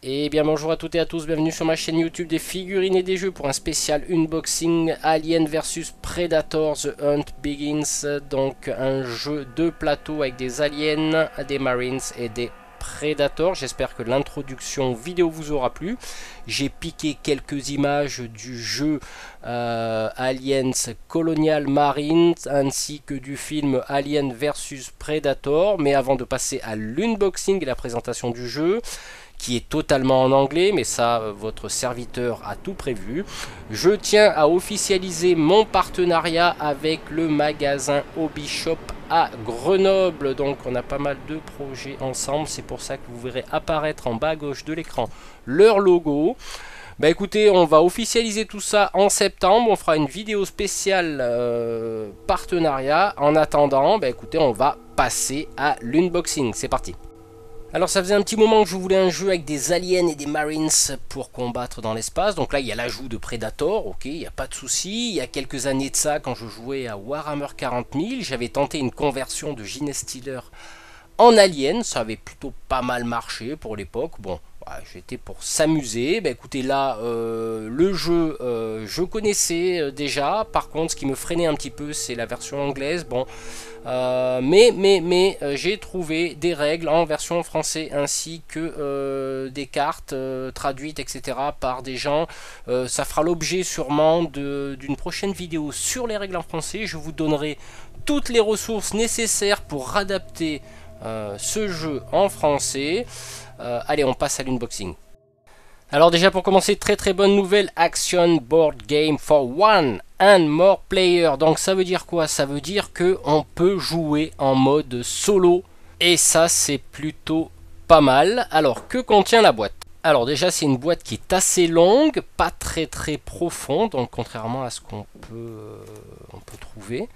Et bien bonjour à toutes et à tous, bienvenue sur ma chaîne YouTube des figurines et des jeux pour un spécial unboxing Alien vs Predator The Hunt Begins. Donc un jeu de plateau avec des aliens, des marines et des Predators. J'espère que l'introduction vidéo vous aura plu. J'ai piqué quelques images du jeu Aliens Colonial Marines ainsi que du film Alien vs Predator. Mais avant de passer à l'unboxing et la présentation du jeu, qui est totalement en anglais, mais ça, votre serviteur a tout prévu. Je tiens à officialiser mon partenariat avec le magasin Hobby Shop à Grenoble. Donc on a pas mal de projets ensemble, c'est pour ça que vous verrez apparaître en bas à gauche de l'écran leur logo. Bah écoutez, on va officialiser tout ça en septembre, on fera une vidéo spéciale partenariat. En attendant, bah écoutez, on va passer à l'unboxing, c'est parti. Alors ça faisait un petit moment que je voulais un jeu avec des aliens et des marines pour combattre dans l'espace. Donc là il y a l'ajout de Predator, ok, il n'y a pas de souci. Il y a quelques années de ça, quand je jouais à Warhammer 40 000, j'avais tenté une conversion de Genestealer en alien. Ça avait plutôt pas mal marché pour l'époque. Bon, j'étais pour s'amuser. Bah, écoutez, là, le jeu, je connaissais déjà. Par contre, ce qui me freinait un petit peu, c'est la version anglaise. Bon, mais j'ai trouvé des règles en version français ainsi que des cartes traduites, etc. par des gens. Ça fera l'objet sûrement d'une prochaine vidéo sur les règles en français. Je vous donnerai toutes les ressources nécessaires pour adapter ce jeu en français. Allez, on passe à l'unboxing. Alors déjà pour commencer, très bonne nouvelle, Action Board Game for One and More Player. Donc ça veut dire quoi? Ça veut dire que on peut jouer en mode solo. Et ça c'est plutôt pas mal. Alors que contient la boîte? Alors déjà c'est une boîte qui est assez longue, pas très profonde, donc contrairement à ce qu'on peut trouver.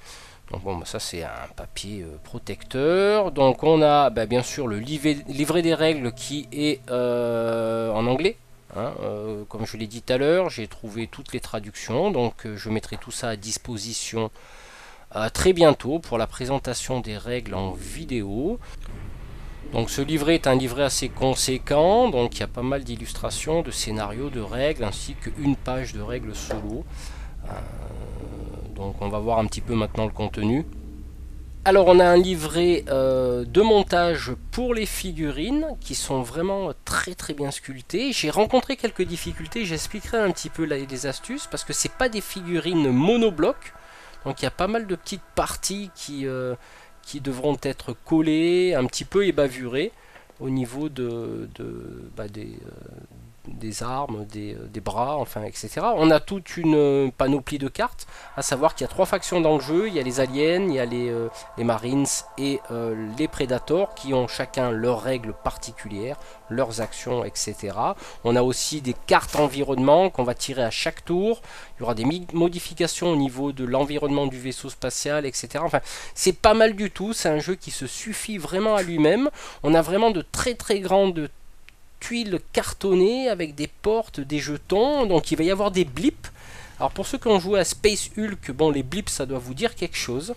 Donc bon, ça c'est un papier protecteur. Donc on a bien sûr le livret des règles qui est en anglais. Hein, comme je l'ai dit tout à l'heure, j'ai trouvé toutes les traductions. Donc je mettrai tout ça à disposition très bientôt pour la présentation des règles en vidéo. Donc ce livret est un livret assez conséquent. Donc il y a pas mal d'illustrations, de scénarios, de règles, ainsi qu'une page de règles solo. Donc on va voir un petit peu maintenant le contenu. Alors on a un livret de montage pour les figurines qui sont vraiment très bien sculptées. J'ai rencontré quelques difficultés, j'expliquerai un petit peu les astuces parce que c'est pas des figurines monoblocs. Donc il y a pas mal de petites parties qui devront être collées, un petit peu ébavurées au niveau des armes, des bras, enfin etc. On a toute une panoplie de cartes, à savoir qu'il y a 3 factions dans le jeu. Il y a les aliens, il y a les marines et les predators qui ont chacun leurs règles particulières, leurs actions, etc. On a aussi des cartes environnement qu'on va tirer à chaque tour. Il y aura des modifications au niveau de l'environnement du vaisseau spatial, etc. Enfin, c'est pas mal du tout, c'est un jeu qui se suffit vraiment à lui-même. On a vraiment de très grandes tuiles cartonnées avec des portes, des jetons, donc il va y avoir des blips. Alors pour ceux qui ont joué à Space Hulk, bon les blips ça doit vous dire quelque chose.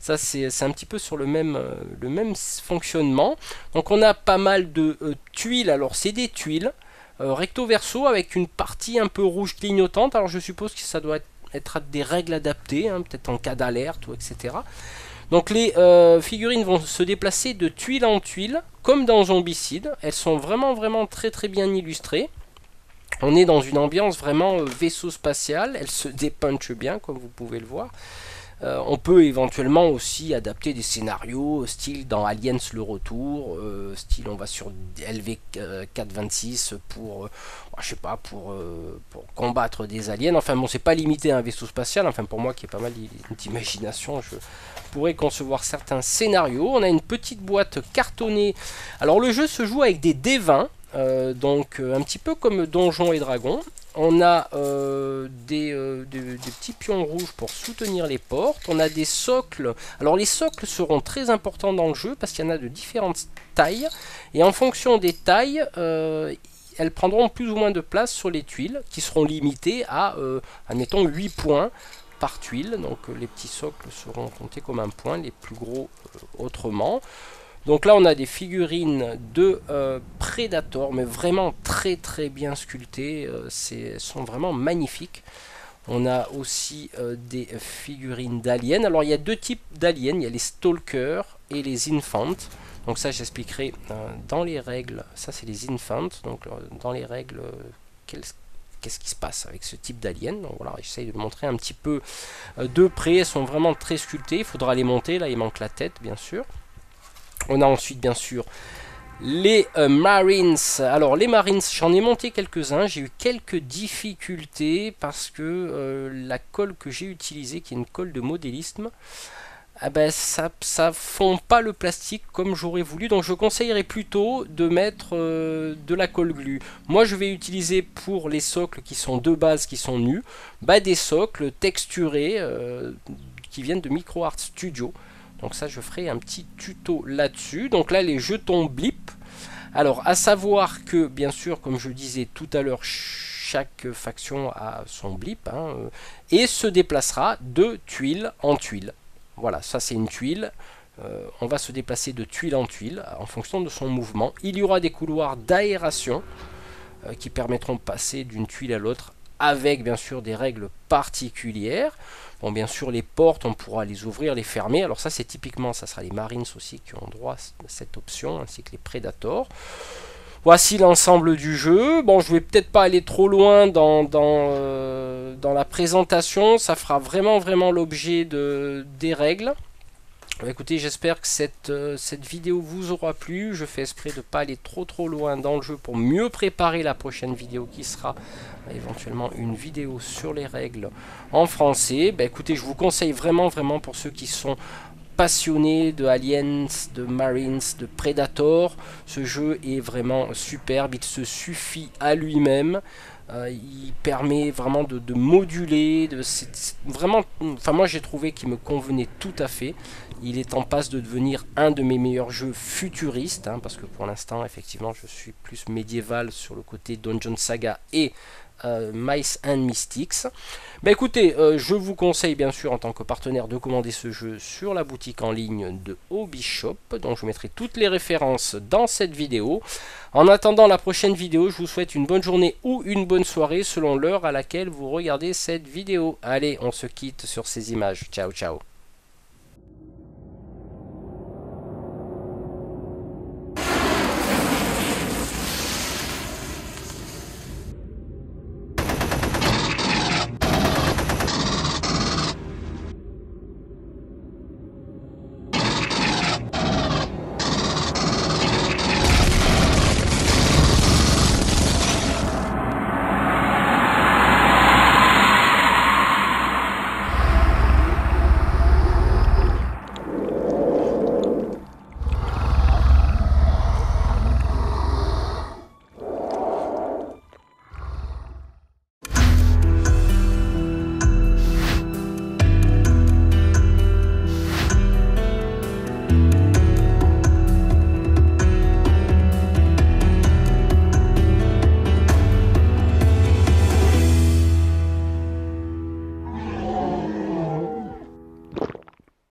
Ça c'est un petit peu sur le même fonctionnement. Donc on a pas mal de tuiles, alors c'est des tuiles recto verso avec une partie un peu rouge clignotante. Alors je suppose que ça doit être des règles adaptées, hein, peut-être en cas d'alerte ou etc. Donc les figurines vont se déplacer de tuile en tuile, comme dans Zombicide. Elles sont vraiment très bien illustrées. On est dans une ambiance vraiment vaisseau spatial. Elles se dépunchent bien, comme vous pouvez le voir. On peut éventuellement aussi adapter des scénarios, style dans Aliens le retour, style on va sur LV426 pour, je sais pas, pour combattre des aliens. Enfin bon, c'est pas limité à un vaisseau spatial. Enfin pour moi qui ai pas mal d'imagination, je pourrais concevoir certains scénarios. On a une petite boîte cartonnée. Alors le jeu se joue avec des D20, donc un petit peu comme Donjons et Dragons. On a des petits pions rouges pour soutenir les portes. On a des socles. Alors les socles seront très importants dans le jeu parce qu'il y en a de différentes tailles. Et en fonction des tailles, elles prendront plus ou moins de place sur les tuiles qui seront limitées à, admettons, 8 points par tuile. Donc les petits socles seront comptés comme un point, les plus gros autrement. Donc là on a des figurines de Predator, mais vraiment très très bien sculptées, elles sont vraiment magnifiques. On a aussi des figurines d'aliens. Alors il y a deux types d'aliens, il y a les stalkers et les infants. Donc ça j'expliquerai dans les règles, ça c'est les infants, donc dans les règles, qu'est-ce qui se passe avec ce type d'alien. Donc voilà, j'essaye de le montrer un petit peu de près, elles sont vraiment très sculptées, il faudra les monter, là il manque la tête bien sûr. On a ensuite bien sûr les Marines. Alors les Marines, j'en ai monté quelques-uns, j'ai eu quelques difficultés parce que la colle que j'ai utilisée, qui est une colle de modélisme, ah ben, ça fond pas le plastique comme j'aurais voulu, donc je conseillerais plutôt de mettre de la colle glue. Moi je vais utiliser pour les socles qui sont de base, qui sont nus, des socles texturés qui viennent de MicroArt Studio. Donc ça je ferai un petit tuto là-dessus. Donc là les jetons blip. Alors à savoir que bien sûr comme je disais tout à l'heure, chaque faction a son blip et se déplacera de tuile en tuile. Voilà, ça c'est une tuile. On va se déplacer de tuile en tuile en fonction de son mouvement. Il y aura des couloirs d'aération qui permettront de passer d'une tuile à l'autre avec bien sûr des règles particulières. Bon, bien sûr les portes on pourra les ouvrir, les fermer. Alors ça c'est typiquement, ça sera les Marines aussi qui ont droit à cette option, ainsi que les Predators. Voici l'ensemble du jeu. Bon, je vais peut-être pas aller trop loin dans la présentation. Ça fera vraiment l'objet des règles. Écoutez, j'espère que cette vidéo vous aura plu. Je fais exprès de ne pas aller trop loin dans le jeu pour mieux préparer la prochaine vidéo qui sera éventuellement une vidéo sur les règles en français. Écoutez, je vous conseille vraiment pour ceux qui sont passionnés de Aliens, de Marines, de Predator. Ce jeu est vraiment superbe, il se suffit à lui-même. Il permet vraiment de moduler, vraiment, enfin moi j'ai trouvé qu'il me convenait tout à fait. Il est en passe de devenir un de mes meilleurs jeux futuristes, parce que pour l'instant effectivement je suis plus médiéval sur le côté Dungeon Saga et Mice and Mystics. Écoutez, je vous conseille bien sûr en tant que partenaire de commander ce jeu sur la boutique en ligne de Hobbyshop, donc je mettrai toutes les références dans cette vidéo. En attendant la prochaine vidéo, je vous souhaite une bonne journée ou une bonne soirée selon l'heure à laquelle vous regardez cette vidéo. Allez, on se quitte sur ces images. Ciao ciao.